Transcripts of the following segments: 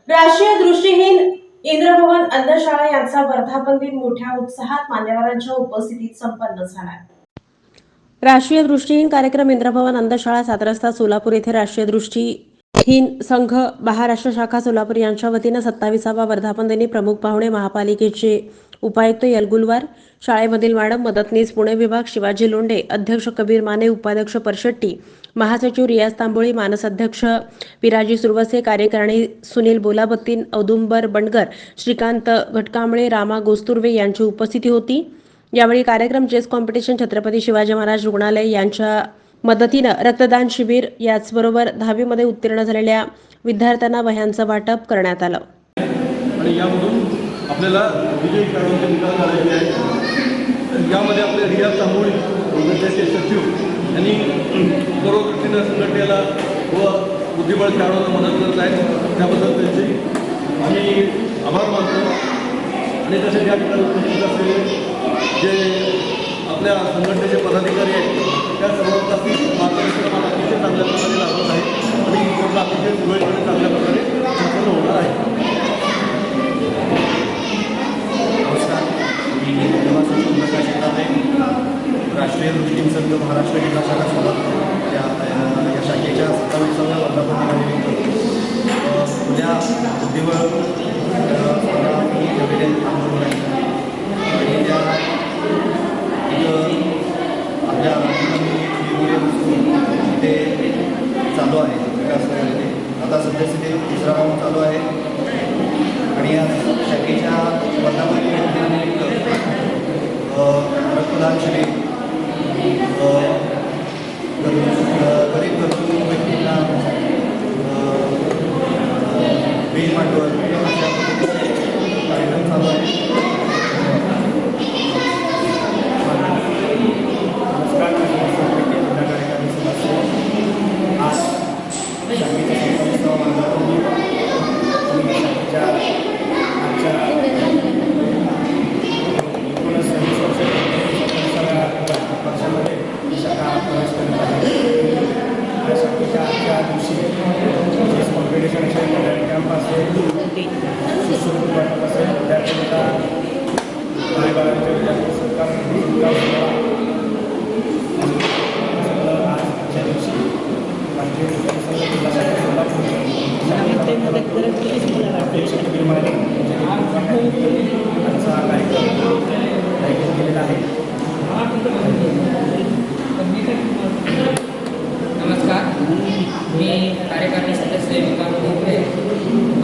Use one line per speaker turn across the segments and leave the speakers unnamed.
राष्ट्रीय दृष्टीहीन इंद्रभवन अंधशाळा यांचा वर्धापन दिन मोठ्या उत्साहात मान्यवरांच्या उपस्थितीत संपन्न झाला। राष्ट्रीय दृष्टीहीन कार्यक्रम इंद्रभवन अंधशाळा 7 रस्ता सोलापूर येथे राष्ट्रीय दृष्टीहीन संघ महाराष्ट्र शाखा सोलापूर यांच्या वतीने 27वा वर्धापन दिनी प्रमुख पाहुणे महापालिकेचे उपायुक्त यलगुलवार, शाळेमधील मॅडम, मदतनीस पुणे विभाग शिवाजी लोंढे, अध्यक्ष कबीर माने, उपाध्यक्ष परशेट्टी, महासचिव रियाज तांबोळी, मानस अध्यक्ष विराजी सुरवसे, कार्यकारिणी सुनील बोलाबत्तीन, औदुंबर बंडगर, श्रीकांत घटकांबळे, रामा गोस्तुर्वे यांची उपस्थिती होती। यावेळी कार्यक्रम चेस कॉम्पिटिशन, छत्रपती शिवाजी महाराज रुग्णालय यांच्या मदतीनं रक्तदान शिबिर, याचबरोबर 10वी मध्ये उत्तीर्ण झालेल्या विद्यार्थ्यांना वह्यांचं वाटप करण्यात आलं।
आणि यामधून आपल्याला विजयी खेळाडूंचे निकाल काढायचे आहेत। यामध्ये आपले रियाज तांबोळी संघटनेचे सचिव यांनी सर्व दृष्टीनं संघटनेला व बुद्धिबळ खेळाडूंना मदत करत आहेत, त्याबद्दल त्यांचे आम्ही आभार मानतो। आणि तसेच या ठिकाणी उपस्थित असलेले जे आपल्या संघटनेचे पदाधिकारी आहेत त्या सर्वांसाठी मार्गदर्शन आम्हाला अतिशय चांगल्या प्रकारे लागत आहे आणि त्यांना अतिशय सुरळीतपणे चांगल्या प्रकारे संपन्न होणार आहे।
नमस्कार, मी प्रकाश राष्ट्रीय दृष्टीहीन संघ महाराष्ट्र जिल्हा शाखा सोलापूर या शाखेच्या 27व्या वर्धापन दिनानिमित्त उद्या बुद्धिबळ आंदोलन आणि त्या आपल्या ते चालू आहे। आता सध्यास्थितीत 3रा राऊंड चालू आहे आणि या शाखेच्या वर्धापन दिनानिमित्त रक्तदान शिबिर, गरीब गरजू व्यक्तींना वीज वाटप अशा पद्धतीचे कार्यक्रम चालू आहे। नमस्कार, जिल्हा कार्यकारिणी सदस्य आज शाखेच्या 27वा वर्धापन दिन आणि शाखेच्या आजच्या 19 वर्षामध्ये ही शाखा प्रवेश करत आहे। या शाखेच्या आजच्या दिवशी चेस कॉम्पिटिशन असेल, मेडल कॅम्प असेल, शिष्यवृत्ती वाटप असेल, विद्यार्थ्यांना बाळाबाळांच्या विद्यार्थी सत्कार आजच्या दिवशी राष्ट्रीय दृष्टीहीन संघ जिल्हा शाखा सोलापूर अध्यक्ष कबीर माने यांचा कार्यक्रम आयोजित केलेला आहे।
नमस्कार, मी कार्यकारिणी सदस्य विकास भोपळे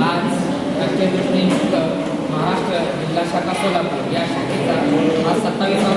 आज राष्ट्रीय दृष्टीहीन संघ महाराष्ट्र जिल्हा शाखा सोलापूर या शाखेचा आज 27वा